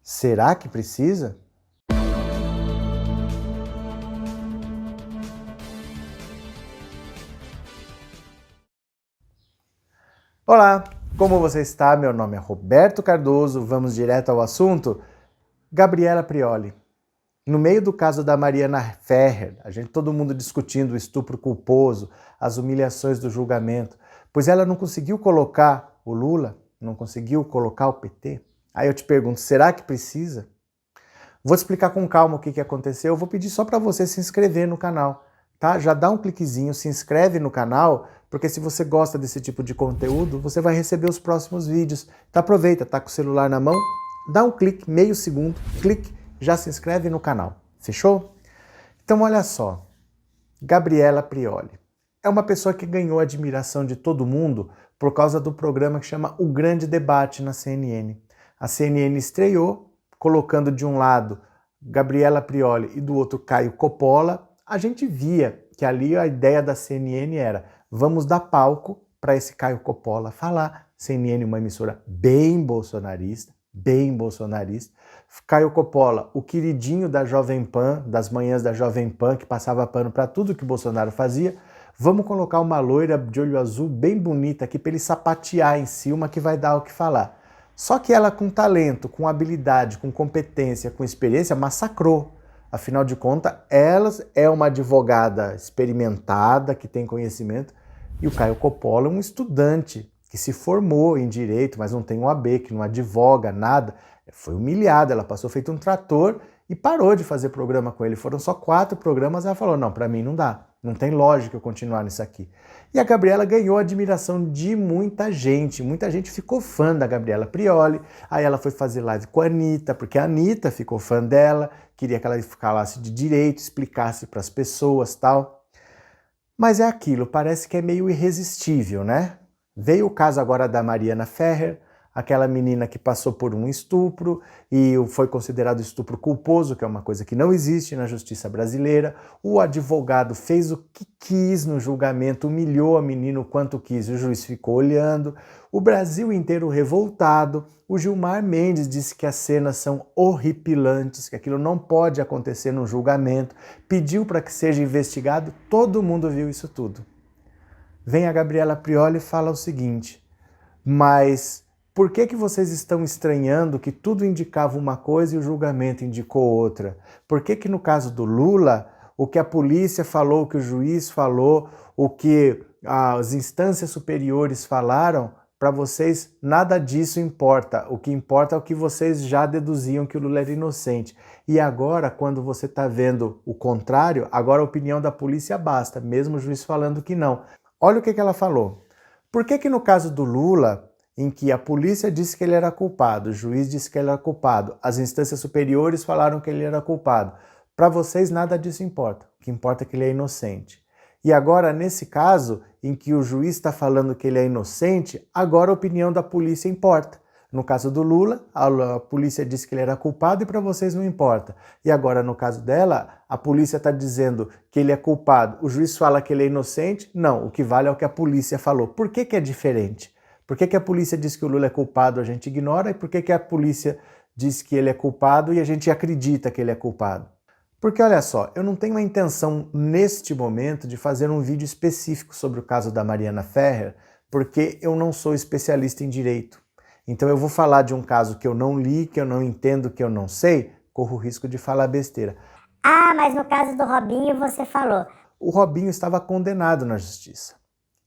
Será que precisa? Olá, como você está? Meu nome é Roberto Cardoso, vamos direto ao assunto. Gabriela Prioli. No meio do caso da Mariana Ferrer, todo mundo discutindo o estupro culposo, as humilhações do julgamento, pois ela não conseguiu colocar o Lula, não conseguiu colocar o PT. Aí eu te pergunto, será que precisa? Vou te explicar com calma o que aconteceu, eu vou pedir só para você se inscrever no canal, tá? Já dá um cliquezinho, se inscreve no canal, porque se você gosta desse tipo de conteúdo, você vai receber os próximos vídeos. Então aproveita, tá com o celular na mão, dá um clique, meio segundo, clique, já se inscreve no canal. Fechou? Então olha só, Gabriela Prioli é uma pessoa que ganhou a admiração de todo mundo por causa do programa que chama O Grande Debate na CNN. A CNN estreou, colocando de um lado Gabriela Prioli e do outro Caio Coppola. A gente via que ali a ideia da CNN era: vamos dar palco para esse Caio Coppola falar. CNN, uma emissora bem bolsonarista. Caio Coppola, o queridinho da Jovem Pan, das manhãs da Jovem Pan, que passava pano para tudo que Bolsonaro fazia. Vamos colocar uma loira de olho azul bem bonita aqui para ele sapatear em si, uma que vai dar o que falar. Só que ela, com talento, com habilidade, com competência, com experiência, massacrou. Afinal de contas, ela é uma advogada experimentada, que tem conhecimento, e o Caio Coppola é um estudante que se formou em direito, mas não tem um AB, que não advoga, nada. Foi humilhada, ela passou feito um trator e parou de fazer programa com ele. Foram só 4 programas, ela falou: não, para mim não dá, não tem lógica eu continuar nisso aqui. E a Gabriela ganhou a admiração de muita gente ficou fã da Gabriela Prioli. Aí ela foi fazer live com a Anitta, porque a Anitta ficou fã dela, queria que ela falasse de direito, explicasse para as pessoas e tal. Mas é aquilo, parece que é meio irresistível, né? Veio o caso agora da Mariana Ferrer, aquela menina que passou por um estupro e foi considerado estupro culposo, que é uma coisa que não existe na justiça brasileira. O advogado fez o que quis no julgamento, humilhou a menina o quanto quis, o juiz ficou olhando. O Brasil inteiro revoltado. O Gilmar Mendes disse que as cenas são horripilantes, que aquilo não pode acontecer no julgamento, pediu para que seja investigado, todo mundo viu isso tudo. Vem a Gabriela Prioli e fala o seguinte: mas por que vocês estão estranhando que tudo indicava uma coisa e o julgamento indicou outra? Por que no caso do Lula, o que a polícia falou, o que o juiz falou, o que as instâncias superiores falaram, para vocês nada disso importa. O que importa é o que vocês já deduziam, que o Lula era inocente. E agora, quando você está vendo o contrário, agora a opinião da polícia basta, mesmo o juiz falando que não. Olha o que ela falou. Por que no caso do Lula, em que a polícia disse que ele era culpado, o juiz disse que ele era culpado, as instâncias superiores falaram que ele era culpado, para vocês nada disso importa. O que importa é que ele é inocente. E agora, nesse caso, em que o juiz está falando que ele é inocente, agora a opinião da polícia importa. No caso do Lula, a polícia disse que ele era culpado e para vocês não importa. E agora, no caso dela, a polícia está dizendo que ele é culpado, o juiz fala que ele é inocente. Não, o que vale é o que a polícia falou. Por que é diferente? Por que a polícia diz que o Lula é culpado, a gente ignora, e por que a polícia diz que ele é culpado e a gente acredita que ele é culpado? Porque olha só, eu não tenho a intenção neste momento de fazer um vídeo específico sobre o caso da Mariana Ferrer, porque eu não sou especialista em direito. Então eu vou falar de um caso que eu não li, que eu não entendo, que eu não sei, corro o risco de falar besteira. Ah, mas no caso do Robinho você falou. O Robinho estava condenado na justiça.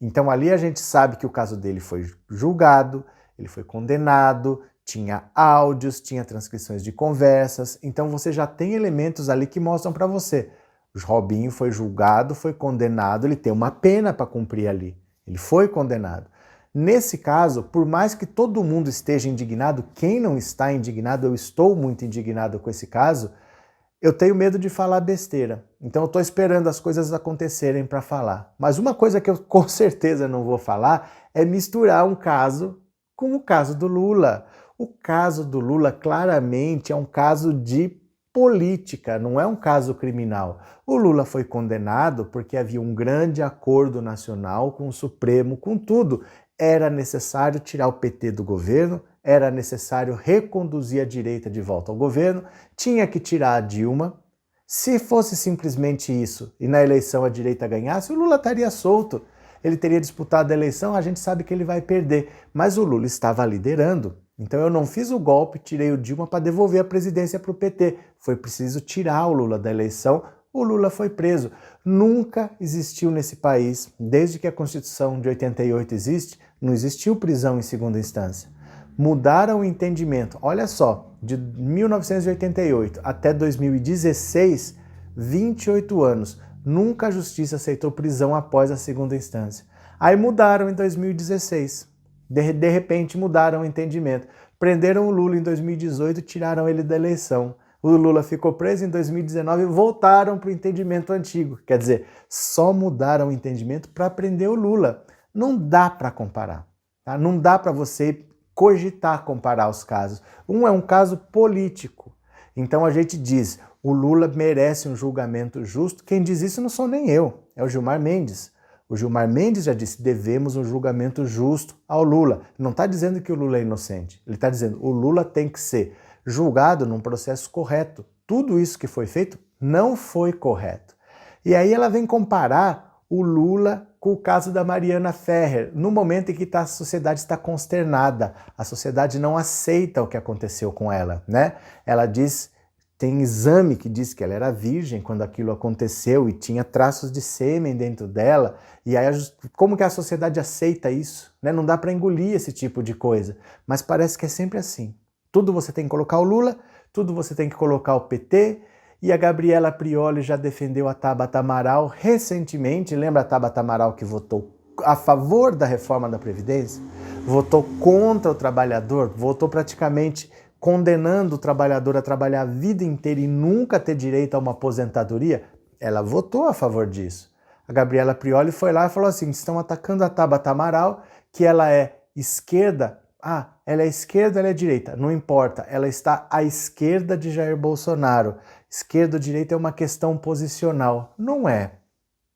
Então ali a gente sabe que o caso dele foi julgado, ele foi condenado, tinha áudios, tinha transcrições de conversas, então você já tem elementos ali que mostram para você. O Robinho foi julgado, foi condenado, ele tem uma pena para cumprir ali, ele foi condenado. Nesse caso, por mais que todo mundo esteja indignado, quem não está indignado, eu estou muito indignado com esse caso, eu tenho medo de falar besteira. Então eu estou esperando as coisas acontecerem para falar. Mas uma coisa que eu com certeza não vou falar é misturar um caso com o caso do Lula. O caso do Lula claramente é um caso de política, não é um caso criminal. O Lula foi condenado porque havia um grande acordo nacional com o Supremo, com tudo. Era necessário tirar o PT do governo, era necessário reconduzir a direita de volta ao governo, tinha que tirar a Dilma. Se fosse simplesmente isso e na eleição a direita ganhasse, o Lula estaria solto. Ele teria disputado a eleição, a gente sabe que ele vai perder. Mas o Lula estava liderando. Então eu não fiz o golpe, tirei o Dilma para devolver a presidência para o PT. Foi preciso tirar o Lula da eleição, o Lula foi preso. Nunca existiu nesse país, desde que a Constituição de 88 existe, não existiu prisão em segunda instância. Mudaram o entendimento. Olha só, de 1988 até 2016, 28 anos. Nunca a justiça aceitou prisão após a segunda instância. Aí mudaram em 2016. De repente mudaram o entendimento. Prenderam o Lula em 2018 e tiraram ele da eleição. O Lula ficou preso em 2019 e voltaram para o entendimento antigo. Quer dizer, só mudaram o entendimento para prender o Lula. Não dá para comparar. Tá? Não dá para você cogitar comparar os casos. Um é um caso político. Então a gente diz, o Lula merece um julgamento justo. Quem diz isso não sou nem eu, é o Gilmar Mendes. O Gilmar Mendes já disse, devemos um julgamento justo ao Lula. Não está dizendo que o Lula é inocente. Ele está dizendo, o Lula tem que ser julgado num processo correto. Tudo isso que foi feito não foi correto. E aí ela vem comparar o Lula com o caso da Mariana Ferrer, no momento em que a sociedade está consternada, a sociedade não aceita o que aconteceu com ela, né? Ela diz, tem exame que diz que ela era virgem quando aquilo aconteceu e tinha traços de sêmen dentro dela, e aí como que a sociedade aceita isso? Né? Não dá para engolir esse tipo de coisa, mas parece que é sempre assim. Tudo você tem que colocar o Lula, tudo você tem que colocar o PT, e a Gabriela Prioli já defendeu a Tabata Amaral recentemente. Lembra a Tabata Amaral que votou a favor da reforma da Previdência? Votou contra o trabalhador, votou praticamente condenando o trabalhador a trabalhar a vida inteira e nunca ter direito a uma aposentadoria. Ela votou a favor disso. A Gabriela Prioli foi lá e falou assim, estão atacando a Tabata Amaral, que ela é esquerda. Ah, ela é esquerda, ela é direita, não importa, ela está à esquerda de Jair Bolsonaro. Esquerda ou direita é uma questão posicional. Não é,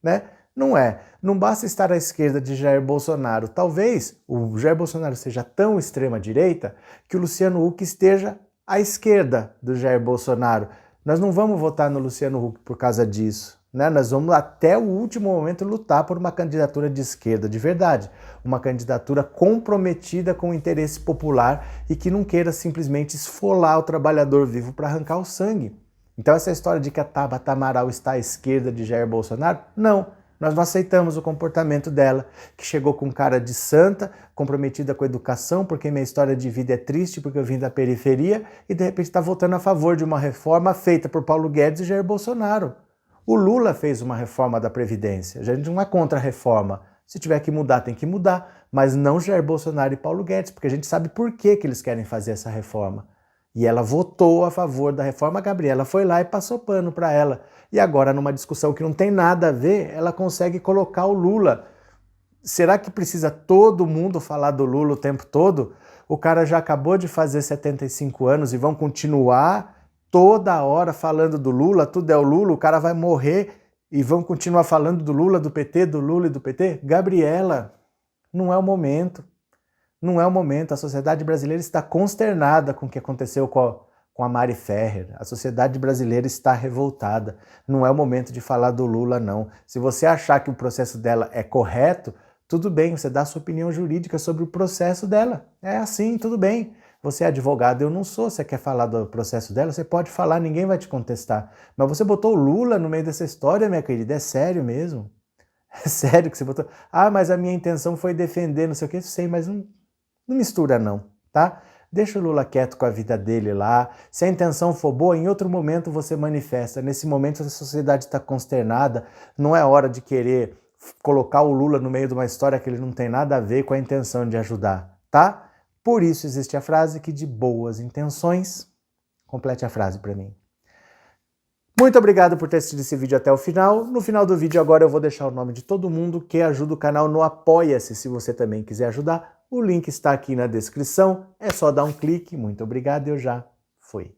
né? Não é. Não basta estar à esquerda de Jair Bolsonaro. Talvez o Jair Bolsonaro seja tão extrema-direita que o Luciano Huck esteja à esquerda do Jair Bolsonaro. Nós não vamos votar no Luciano Huck por causa disso. Né? Nós vamos até o último momento lutar por uma candidatura de esquerda de verdade, uma candidatura comprometida com o interesse popular e que não queira simplesmente esfolar o trabalhador vivo para arrancar o sangue. Então essa história de que a Tabata Amaral está à esquerda de Jair Bolsonaro, não, nós não aceitamos o comportamento dela, que chegou com cara de santa, comprometida com a educação, porque minha história de vida é triste, porque eu vim da periferia, e de repente está votando a favor de uma reforma feita por Paulo Guedes e Jair Bolsonaro. O Lula fez uma reforma da Previdência, a gente não é contra a reforma. Se tiver que mudar, tem que mudar, mas não Jair Bolsonaro e Paulo Guedes, porque a gente sabe por que eles querem fazer essa reforma. E ela votou a favor da reforma, a Gabriela foi lá e passou pano para ela. E agora, numa discussão que não tem nada a ver, ela consegue colocar o Lula. Será que precisa todo mundo falar do Lula o tempo todo? O cara já acabou de fazer 75 anos e vão continuar toda hora falando do Lula, tudo é o Lula, o cara vai morrer e vão continuar falando do Lula, do PT, do Lula e do PT? Gabriela, não é o momento. Não é o momento, a sociedade brasileira está consternada com o que aconteceu com a Mari Ferrer. A sociedade brasileira está revoltada. Não é o momento de falar do Lula, não. Se você achar que o processo dela é correto, tudo bem, você dá a sua opinião jurídica sobre o processo dela. É assim, tudo bem. Você é advogado, eu não sou. Você quer falar do processo dela? Você pode falar, ninguém vai te contestar. Mas você botou o Lula no meio dessa história, minha querida, é sério mesmo? É sério que você botou? Ah, mas a minha intenção foi defender, não sei o que, sei, mas não mistura não, tá? Deixa o Lula quieto com a vida dele lá. Se a intenção for boa, em outro momento você manifesta. Nesse momento a sociedade está consternada, não é hora de querer colocar o Lula no meio de uma história que ele não tem nada a ver com a intenção de ajudar, tá? Por isso existe a frase que de boas intenções... Complete a frase para mim. Muito obrigado por ter assistido esse vídeo até o final. No final do vídeo agora eu vou deixar o nome de todo mundo que ajuda o canal no Apoia-se. Se você também quiser ajudar, o link está aqui na descrição. É só dar um clique. Muito obrigado e eu já fui.